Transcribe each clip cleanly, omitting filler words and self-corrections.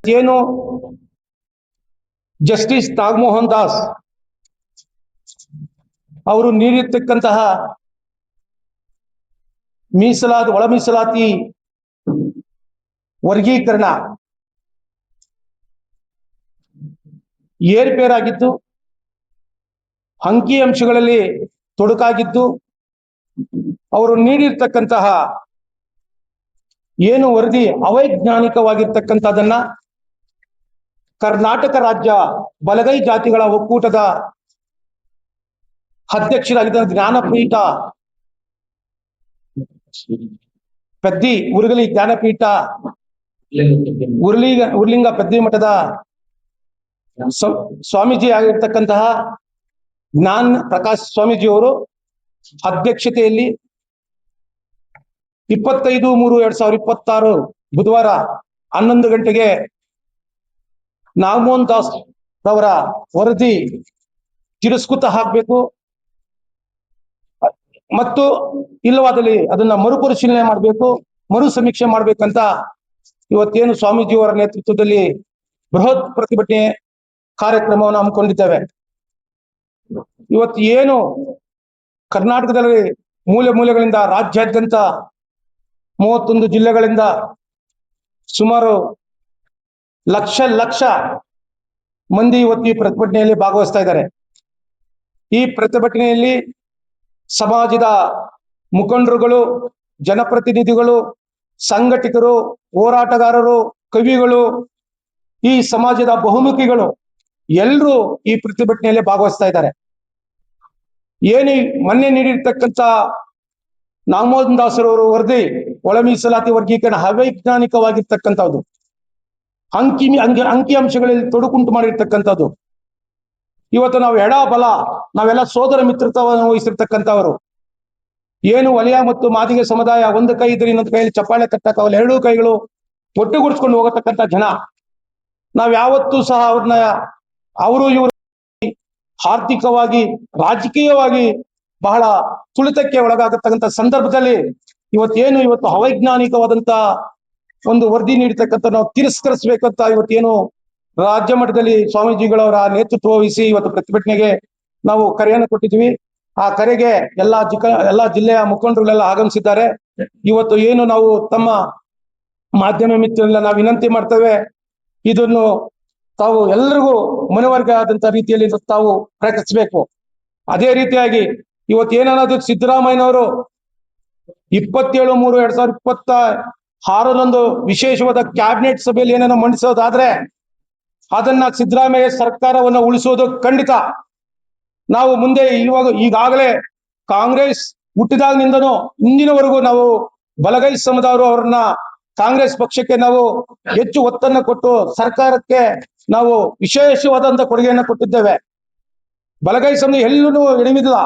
ಏನು ಜಸ್ಟಿಸ್ ನಾಗಮೋಹನ್ ದಾಸ್ ಅವರು ನೀಡಿರ್ತಕ್ಕಂತಹ ಒಳ ಮೀಸಲಾತಿ ವರ್ಗೀಕರಣ ಏರ್ಪೇರಾಗಿದ್ದು, ಅಂಕಿಅಂಶಗಳಲ್ಲಿ ತೊಡಕಾಗಿದ್ದು, ಅವರು ನೀಡಿರ್ತಕ್ಕಂತಹ ಏನು ವರದಿ ಅವೈಜ್ಞಾನಿಕವಾಗಿರ್ತಕ್ಕಂಥದ್ದನ್ನ ಕರ್ನಾಟಕ ರಾಜ್ಯ ಬಲಗೈ ಜಾತಿಗಳ ಒಕ್ಕೂಟದ ಅಧ್ಯಕ್ಷರಾಗಿದ್ದ ಜ್ಞಾನಪೀಠ ಪೆದ್ದಿ ಉರುಗಲಿ ಜ್ಞಾನಪೀಠ ಉರ್ಲಿಂಗ ಪೆದ್ದಿ ಮಠದ ಸ್ವಾಮೀಜಿ ಆಗಿರ್ತಕ್ಕಂತಹ ಜ್ಞಾನ ಪ್ರಕಾಶ್ ಸ್ವಾಮೀಜಿಯವರು ಅಧ್ಯಕ್ಷತೆಯಲ್ಲಿ 25/3/2026 ಬುಧವಾರ 11 ಗಂಟೆಗೆ ನಾಗಮೋಹನ್ ದಾಸ್ ಅವರ ವರದಿ ತಿರಸ್ಕೃತ ಹಾಕಬೇಕು ಮತ್ತು ಇಲ್ಲವಾದಲ್ಲಿ ಅದನ್ನ ಮರುಪರಿಶೀಲನೆ ಮಾಡಬೇಕು, ಮರು ಸಮೀಕ್ಷೆ ಮಾಡ್ಬೇಕಂತ ಇವತ್ತೇನು ಸ್ವಾಮೀಜಿಯವರ ನೇತೃತ್ವದಲ್ಲಿ ಬೃಹತ್ ಪ್ರತಿಭಟನೆ ಕಾರ್ಯಕ್ರಮವನ್ನು ಹಮ್ಮಿಕೊಂಡಿದ್ದೇವೆ. ಇವತ್ತು ಏನು ಕರ್ನಾಟಕದಲ್ಲಿ ಮೂಲೆಗಳಿಂದ ರಾಜ್ಯಾದ್ಯಂತ 31 ಜಿಲ್ಲೆಗಳಿಂದ ಸುಮಾರು ಲಕ್ಷ ಮಂದಿ ಇವತ್ತು ಈ ಪ್ರತಿಭಟನೆಯಲ್ಲಿ ಭಾಗವಹಿಸ್ತಾ ಇದ್ದಾರೆ. ಈ ಪ್ರತಿಭಟನೆಯಲ್ಲಿ ಸಮಾಜದ ಮುಖಂಡರುಗಳು, ಜನಪ್ರತಿನಿಧಿಗಳು, ಸಂಘಟಕರು, ಹೋರಾಟಗಾರರು, ಕವಿಗಳು, ಈ ಸಮಾಜದ ಬಹುಮುಖಿಗಳು ಎಲ್ಲರೂ ಈ ಪ್ರತಿಭಟನೆಯಲ್ಲಿ ಭಾಗವಹಿಸ್ತಾ ಇದ್ದಾರೆ. ಏನು ಮೊನ್ನೆ ನೀಡಿರ್ತಕ್ಕಂಥ ನಾಗಮೋಹನ್ ದಾಸರವರು ವರದಿ ಒಳ ಮೀಸಲಾತಿ ವರ್ಗೀಕರಣ ಅವೈಜ್ಞಾನಿಕವಾಗಿರ್ತಕ್ಕಂಥದ್ದು, ಅಂಕಿ ಅಂಶಗಳಲ್ಲಿ ತೊಡಕುಂಟು ಮಾಡಿರ್ತಕ್ಕಂಥದ್ದು. ಇವತ್ತು ನಾವು ಎಡ ಬಲ ನಾವೆಲ್ಲ ಸೋದರ ಮಿತ್ರತ್ವವನ್ನು ವಹಿಸಿರ್ತಕ್ಕಂಥವರು. ಏನು ವಲಯ ಮತ್ತು ಮಾದಿಗೆ ಸಮುದಾಯ ಒಂದು ಕೈ ಇದ್ರೆ ಇನ್ನೊಂದು ಕೈಯಲ್ಲಿ ಚಪ್ಪಾಳೆ ತಟ್ಟಕ್ಕವಲ್ಲ, ಎರಡೂ ಕೈಗಳು ಒಟ್ಟುಗೂಡಿಸ್ಕೊಂಡು ಹೋಗತಕ್ಕಂಥ ಜನ. ನಾವ್ ಯಾವತ್ತೂ ಸಹ ಅವ್ರನ್ನ ಅವರು ಇವರು ಆರ್ಥಿಕವಾಗಿ ರಾಜಕೀಯವಾಗಿ ಬಹಳ ತುಳಿತಕ್ಕೆ ಒಳಗಾಗತಕ್ಕಂಥ ಸಂದರ್ಭದಲ್ಲಿ ಇವತ್ತು ಅವೈಜ್ಞಾನಿಕವಾದಂತ ಒಂದು ವರದಿ ನೀಡತಕ್ಕಂಥ ನಾವು ತಿರಸ್ಕರಿಸಬೇಕಂತ ಇವತ್ತೇನು ರಾಜ್ಯ ಮಟ್ಟದಲ್ಲಿ ಸ್ವಾಮೀಜಿಗಳವರ ನೇತೃತ್ವ ವಹಿಸಿ ಇವತ್ತು ಪ್ರತಿಭಟನೆಗೆ ನಾವು ಕರೆಯನ್ನು ಕೊಟ್ಟಿದ್ವಿ. ಆ ಕರೆಗೆ ಎಲ್ಲಾ ಜಿಲ್ಲೆಯ ಮುಖಂಡರುಗಳೆಲ್ಲ ಆಗಮಿಸಿದ್ದಾರೆ. ಇವತ್ತು ಏನು ನಾವು ತಮ್ಮ ಮಾಧ್ಯಮ ಮಿತ್ರರೆಲ್ಲ ನಾವು ವಿನಂತಿ ಮಾಡ್ತೇವೆ, ಇದನ್ನು ತಾವು ಎಲ್ಲರಿಗೂ ಮನವರಿಕೆ ಆದಂತ ರೀತಿಯಲ್ಲಿ ತಾವು ಪ್ರಕಟಿಸಬೇಕು. ಅದೇ ರೀತಿಯಾಗಿ ಇವತ್ತೇನಾದ್ರು ಸಿದ್ದರಾಮಯ್ಯನವರು 27/3/2026 ವಿಶೇಷವಾದ ಕ್ಯಾಬಿನೆಟ್ ಸಭೆಯಲ್ಲಿ ಏನೇನೋ ಮಂಡಿಸೋದಾದ್ರೆ ಅದನ್ನ ಸಿದ್ದರಾಮಯ್ಯ ಸರ್ಕಾರವನ್ನು ಉಳಿಸೋದು ಖಂಡಿತ. ನಾವು ಮುಂದೆ ಈಗಾಗಲೇ ಕಾಂಗ್ರೆಸ್ ಹುಟ್ಟಿದಾಗಿನಿಂದನೂ ಇಂದಿನವರೆಗೂ ನಾವು ಬಲಗೈ ಸಮುದಾಯರು ಅವರನ್ನ ಕಾಂಗ್ರೆಸ್ ಪಕ್ಷಕ್ಕೆ ನಾವು ಹೆಚ್ಚು ಒತ್ತನ್ನು ಕೊಟ್ಟು ಸರ್ಕಾರಕ್ಕೆ ನಾವು ವಿಶೇಷವಾದಂತ ಕೊಡುಗೆಯನ್ನು ಕೊಟ್ಟಿದ್ದೇವೆ. ಬಲಗೈ ಸಮುದಾಯ ಎಲ್ಲೂ ಎಡವಿಲ್ಲ.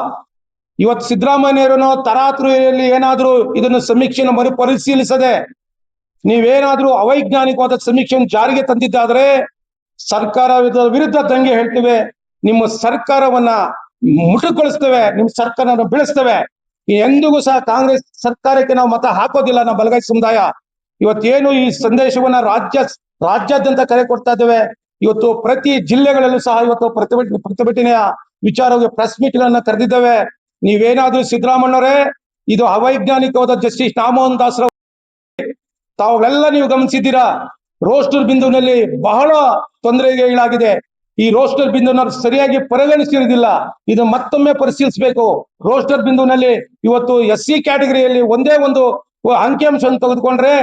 ಇವತ್ತು ಸಿದ್ದರಾಮಯ್ಯನವರನ್ನು ತರಾತುರಿಯಲ್ಲಿ ಏನಾದ್ರೂ ಇದನ್ನು ಸಮೀಕ್ಷೆಯನ್ನು ಮರುಪರಿಶೀಲಿಸದೆ ನೀವೇನಾದ್ರೂ ಅವೈಜ್ಞಾನಿಕವಾದ ಸಮೀಕ್ಷೆಯನ್ನು ಜಾರಿಗೆ ತಂದಿದ್ದಾದ್ರೆ ಸರ್ಕಾರ ವಿರುದ್ಧ ದಂಗೆ ಹೇಳ್ತೇವೆ, ನಿಮ್ಮ ಸರ್ಕಾರವನ್ನ ಮುಟುಗೊಳಿಸ್ತೇವೆ, ನಿಮ್ಮ ಸರ್ಕಾರವನ್ನು ಬೆಳೆಸ್ತೇವೆ. ಎಂದಿಗೂ ಸಹ ಕಾಂಗ್ರೆಸ್ ಸರ್ಕಾರಕ್ಕೆ ನಾವು ಮತ ಹಾಕೋದಿಲ್ಲ. ನಾವು ಬಲಗೈ ಸಮುದಾಯ ಇವತ್ತೇನು ಈ ಸಂದೇಶವನ್ನ ರಾಜ್ಯಾದ್ಯಂತ ಕರೆ ಕೊಡ್ತಾ ಇದ್ದೇವೆ. ಇವತ್ತು ಪ್ರತಿ ಜಿಲ್ಲೆಗಳಲ್ಲೂ ಸಹ ಇವತ್ತು ಪ್ರತಿಭಟನೆಯ ವಿಚಾರವಾಗಿ ಪ್ರೆಸ್ ಮೀಟ್ ಗಳನ್ನ ಕರೆದಿದ್ದೇವೆ. ನೀವೇನಾದ್ರೂ ಸಿದ್ದರಾಮಣ್ಣವರೇ ಇದು ಅವೈಜ್ಞಾನಿಕವಾದ ಜಸ್ಟಿಸ್ ನಾಗಮೋಹನ್ ದಾಸ್ ತಾವೆಲ್ಲ ನೀವು ಗಮನಿಸಿದ್ದೀರಾ. ರೋಸ್ಟರ್ ಬಿಂದುವಿನಲ್ಲಿ ಬಹಳ ತೊಂದರೆಗೆ ಈಡಾಗಿದೆ. ಈ ರೋಸ್ಟರ್ ಬಿಂದುವನ್ನು ಸರಿಯಾಗಿ ಪರಿಗಣಿಸಿರುವುದಿಲ್ಲ. ಇದು ಮತ್ತೊಮ್ಮೆ ಪರಿಶೀಲಿಸಬೇಕು. ರೋಸ್ಟರ್ ಬಿಂದುವಿನಲ್ಲಿ ಇವತ್ತು SC ಕ್ಯಾಟಗರಿಯಲ್ಲಿ ಒಂದೇ ಒಂದು ಅಂಕಿಅಂಶವನ್ನು ತೆಗೆದುಕೊಂಡ್ರೆ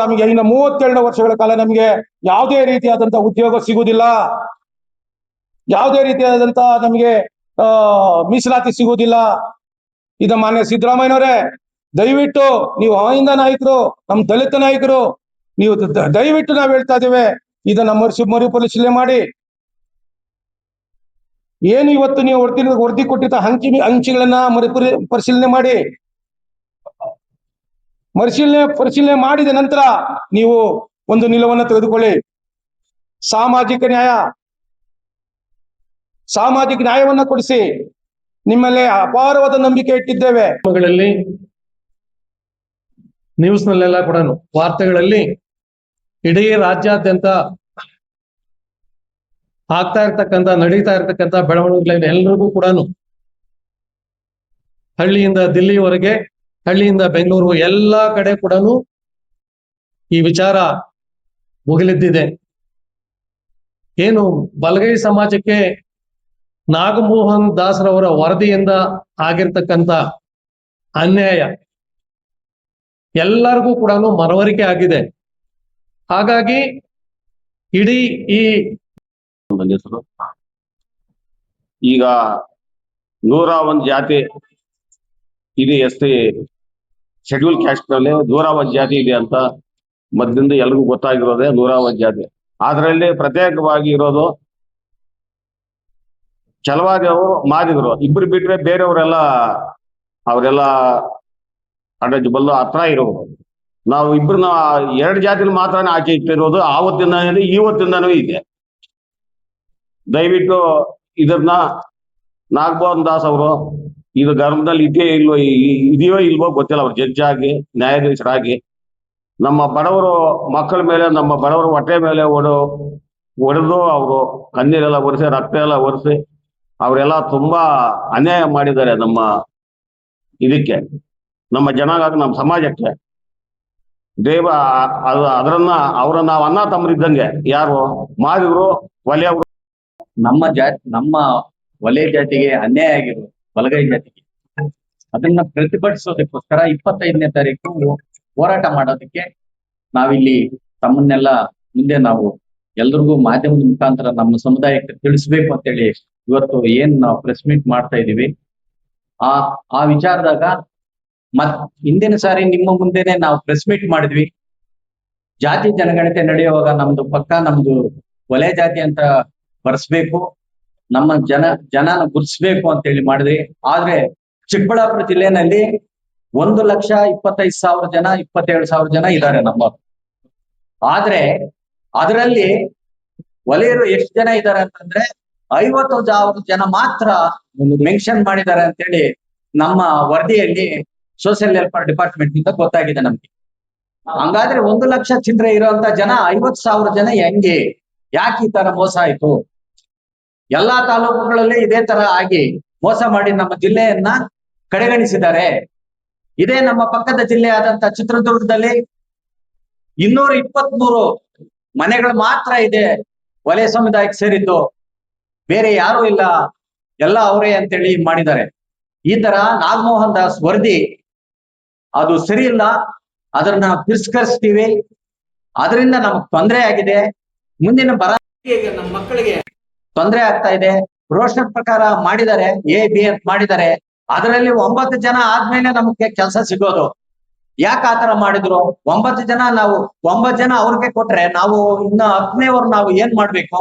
ನಮಗೆ ಇನ್ನು 32 ವರ್ಷಗಳ ಕಾಲ ನಮಗೆ ಯಾವುದೇ ರೀತಿಯಾದಂತಹ ಉದ್ಯೋಗ ಸಿಗುವುದಿಲ್ಲ, ಯಾವುದೇ ರೀತಿಯಾದಂತ ನಮಗೆ ಮೀಸಲಾತಿ ಸಿಗುವುದಿಲ್ಲ. ಇದು ಮಾನ್ಯ ಸಿದ್ದರಾಮಯ್ಯನವರೇ, ದಯವಿಟ್ಟು ನೀವು ಅಹಿಂದ ನಾಯಕರು, ನಮ್ಮ ದಲಿತ ನಾಯಕರು, ನೀವು ದಯವಿಟ್ಟು ನಾವು ಹೇಳ್ತಾ ಇದ್ದೇವೆ, ಇದನ್ನ ಮರುಪರಿಶೀಲನೆ ಮಾಡಿ. ಏನು ಇವತ್ತು ನೀವು ವರದಿ ಕೊಟ್ಟಿದ್ದ ಅಂಕಿಗಳನ್ನ ಪರಿಶೀಲನೆ ಮಾಡಿ. ಪರಿಶೀಲನೆ ಮಾಡಿದ ನಂತರ ನೀವು ಒಂದು ನಿಲುವನ್ನು ತೆಗೆದುಕೊಳ್ಳಿ. ಸಾಮಾಜಿಕ ನ್ಯಾಯವನ್ನ ಕೊಡಿಸಿ. ನಿಮ್ಮಲ್ಲಿ ಅಪಾರವಾದ ನಂಬಿಕೆ ಇಟ್ಟಿದ್ದೇವೆ. ನ್ಯೂಸ್ ನಲ್ಲೆಲ್ಲ ಕೂಡ ವಾರ್ತೆಗಳಲ್ಲಿ ಇಡೀ ರಾಜ್ಯಾದ್ಯಂತ ನಡೀತಾ ಇರ್ತಕ್ಕಂಥ ಬೆಳವಣಿಗೆಗಳನ್ನ ಎಲ್ರಿಗೂ ಕೂಡ ಹಳ್ಳಿಯಿಂದ ದಿಲ್ಲಿವರೆಗೆ, ಹಳ್ಳಿಯಿಂದ ಬೆಂಗಳೂರು ಎಲ್ಲಾ ಕಡೆ ಕೂಡ ಈ ವಿಚಾರ ಮುಗಿಲೆದ್ದಿದೆ. ಏನು ಬಲಗೈ ಸಮಾಜಕ್ಕೆ ನಾಗಮೋಹನ್ ದಾಸರವರ ವರದಿಯಿಂದ ಆಗಿರ್ತಕ್ಕಂಥ ಅನ್ಯಾಯ ಎಲ್ಲರಿಗೂ ಕೂಡ ಮನವರಿಕೆ ಆಗಿದೆ. ಹಾಗಾಗಿ ಇಡೀ ಈ ಹೆಸರು ಈಗ 101 ಜಾತಿ ಇದೆ, ಎಸ್ಟಿ ಶೆಡ್ಯೂಲ್ ಕ್ಯಾಸ್ಟ್ ನಲ್ಲಿ 101 ಜಾತಿ ಇದೆ ಅಂತ ಮೊದಲಿಂದ ಎಲ್ರಿಗೂ ಗೊತ್ತಾಗಿರೋದೇ 101 ಜಾತಿ. ಅದರಲ್ಲಿ ಪ್ರತ್ಯೇಕವಾಗಿ ಇರೋದು ಚಲವಾದಿ ಅವರು, ಮಾದಿಗರು ಇಬ್ರು ಬಿಟ್ರೆ ಬೇರೆಯವರೆಲ್ಲ ಅವರೆಲ್ಲ ಅಡಜಬಲ್ಲು ಹತ್ರ ಇರೋರು. ನಾವು ಇಬ್ಬರನ್ನ 2 ಜಾತಿನ ಮಾತ್ರ ಆಚೆ ಇಟ್ಟಿರೋದು ಆವತ್ತಿಂದ ಇವತ್ತಿಂದನೂ ಇದೆ. ದಯವಿಟ್ಟು ಇದನ್ನ ನಾಗಮೋಹನ್ ದಾಸ್ ಅವರು ಇದು ಗರ್ಭದಲ್ಲಿ ಇದೆಯೋ ಇಲ್ವೋ ಗೊತ್ತಿಲ್ಲ, ಅವ್ರು ಜಡ್ಜ್ ಆಗಿ ನ್ಯಾಯಾಧೀಶರಾಗಿ ನಮ್ಮ ಬಡವರು ಮಕ್ಕಳ ಮೇಲೆ, ನಮ್ಮ ಬಡವರ ಹೊಟ್ಟೆ ಮೇಲೆ ಹೊಡೆದು ಅವರು ಕಣ್ಣೀರೆಲ್ಲ ಒರೆಸಿ, ರಕ್ತ ಎಲ್ಲ ಒರೆಸಿ ಅವರೆಲ್ಲ ತುಂಬಾ ಅನ್ಯಾಯ ಮಾಡಿದ್ದಾರೆ ನಮ್ಮ ಇದಕ್ಕೆ, ನಮ್ಮ ಜನಾಂಗ, ನಮ್ಮ ಸಮಾಜಕ್ಕೆ. ದೇವ ಅವರನ್ನ ನಾವು ಅಣ್ಣ ತಮ್ಮರಿದ್ದಂಗೆ. ಯಾರು ಮಾದಿಗರು, ವಲಯವರು ನಮ್ಮ ವಲಯ ಜಾತಿಗೆ ಅನ್ಯಾಯ ಆಗಿರೋದು ಬಲಗೈ ಜಾತಿಗೆ, ಅದನ್ನ ಪ್ರತಿಭಟಿಸೋದಕ್ಕೋಸ್ಕರ 25ನೇ ತಾರೀಕು ಹೋರಾಟ ಮಾಡೋದಕ್ಕೆ ನಾವಿಲ್ಲಿ ತಮ್ಮನ್ನೆಲ್ಲ ಮುಂದೆ ನಾವು ಎಲ್ರಿಗೂ ಮಾಧ್ಯಮದ ಮುಖಾಂತರ ನಮ್ಮ ಸಮುದಾಯಕ್ಕೆ ತಿಳಿಸ್ಬೇಕು ಅಂತೇಳಿ ಇವತ್ತು ಏನ್ ನಾವು ಪ್ರೆಸ್ ಮೀಟ್ ಮಾಡ್ತಾ ಇದೀವಿ. ಆ ವಿಚಾರದಾಗ ಹಿಂದಿನ ಸಾರಿ ನಿಮ್ಮ ಮುಂದೆನೆ ನಾವು ಪ್ರೆಸ್ ಮೀಟ್ ಮಾಡಿದ್ವಿ. ಜಾತಿ ಜನಗಣತಿ ನಡೆಯುವಾಗ ನಮ್ದು ವಲಯ ಜಾತಿ ಅಂತ ಬರ್ಸ್ಬೇಕು, ನಮ್ಮ ಜನನ ಗುರ್ಸ್ಬೇಕು ಅಂತ ಹೇಳಿ ಮಾಡಿದ್ವಿ. ಆದ್ರೆ ಚಿಕ್ಕಬಳ್ಳಾಪುರ ಜಿಲ್ಲೆನಲ್ಲಿ 1,25,000 ಜನ, 27,000 ಜನ ಇದ್ದಾರೆ ನಮ್ಮವರು. ಆದ್ರೆ ಅದರಲ್ಲಿ ವಲಯರು ಎಷ್ಟು ಜನ ಇದ್ದಾರೆ ಅಂತಂದ್ರೆ 50,000 ಜನ ಮಾತ್ರ ಮೆನ್ಷನ್ ಮಾಡಿದ್ದಾರೆ ಅಂತೇಳಿ ನಮ್ಮ ವರದಿಯಲ್ಲಿ ಸೋಷಿಯಲ್ ವೆಲ್ಫೇರ್ ಡಿಪಾರ್ಟ್ಮೆಂಟ್ ಇಂದ ಗೊತ್ತಾಗಿದೆ ನಮ್ಗೆ. ಹಂಗಾದ್ರೆ 1 ಲಕ್ಷ ಚಿಲ್ಲರೆ ಇರುವಂತ ಜನ 50,000 ಜನ ಹೆಂಗೆ, ಯಾಕೆ ಈ ತರ ಮೋಸ ಆಯ್ತು? ಎಲ್ಲಾ ತಾಲೂಕುಗಳಲ್ಲಿ ಇದೇ ತರ ಆಗಿ ಮೋಸ ಮಾಡಿ ನಮ್ಮ ಜಿಲ್ಲೆಯನ್ನ ಕಡೆಗಣಿಸಿದ್ದಾರೆ. ಇದೇ ನಮ್ಮ ಪಕ್ಕದ ಜಿಲ್ಲೆ ಆದಂತ ಚಿತ್ರದುರ್ಗದಲ್ಲಿ 223 ಮನೆಗಳು ಮಾತ್ರ ಇದೆ ವಲಯ ಸಮುದಾಯಕ್ಕೆ ಸೇರಿದ್ದು, ಬೇರೆ ಯಾರು ಇಲ್ಲ, ಎಲ್ಲ ಅವರೇ ಅಂತೇಳಿ ಮಾಡಿದ್ದಾರೆ. ಈ ತರ ನಾಗಮೋಹನ್ ದಾಸ್ ವರದಿ ಅದು ಸರಿ ಇಲ್ಲ, ಅದನ್ನ ತಿರಸ್ಕರಿಸ್ತೀವಿ. ಅದರಿಂದ ನಮಗ್ ತೊಂದರೆ ಆಗಿದೆ, ಮುಂದಿನ ನಮ್ಮ ಮಕ್ಕಳಿಗೆ ತೊಂದರೆ ಆಗ್ತಾ ಇದೆ. ರೋಷನ್ ಪ್ರಕಾರ ಮಾಡಿದ್ದಾರೆ, A-B ಅಂತ ಮಾಡಿದ್ದಾರೆ. ಅದರಲ್ಲಿ 9 ಜನ ಆದ್ಮೇಲೆ ನಮಗೆ ಕೆಲಸ ಸಿಗೋದು. ಯಾಕೆ ಆತರ ಮಾಡಿದ್ರು? 9 ಜನ ನಾವು 9 ಜನ ಅವ್ರಿಗೆ ಕೊಟ್ರೆ ನಾವು ಇನ್ನ 10ನೇವ್ರು ನಾವು ಏನ್ ಮಾಡ್ಬೇಕು?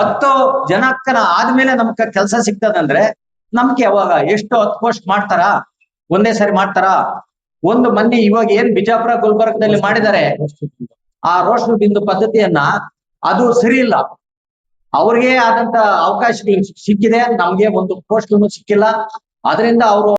10 ಜನಕ್ಕನ ಆದ್ಮೇಲೆ ನಮ್ಗೆ ಕೆಲಸ ಸಿಗ್ತದಂದ್ರೆ ನಮ್ಗೆ ಯಾವಾಗ ಎಷ್ಟು 10 ಪೋಸ್ಟ್ ಮಾಡ್ತಾರಾ? ಒಂದೇ ಸರಿ ಮಾಡ್ತಾರಾ? ಒಂದು ಮಂದಿ ಇವಾಗ ಏನ್ ಬಿಜಾಪುರ ಗುಲ್ಬರ್ಗದಲ್ಲಿ ಮಾಡಿದ್ದಾರೆ ಆ ರೋಷನ್ ಬಿಂದು ಪದ್ಧತಿಯನ್ನ, ಅದು ಸರಿ ಇಲ್ಲ. ಅವ್ರಿಗೆ ಆದಂತ ಅವಕಾಶಗಳು ಸಿಕ್ಕಿದೆ, ನಮ್ಗೆ ಒಂದು ಪೋಸ್ಟ್ ಸಿಕ್ಕಿಲ್ಲ. ಅದರಿಂದ ಅವರು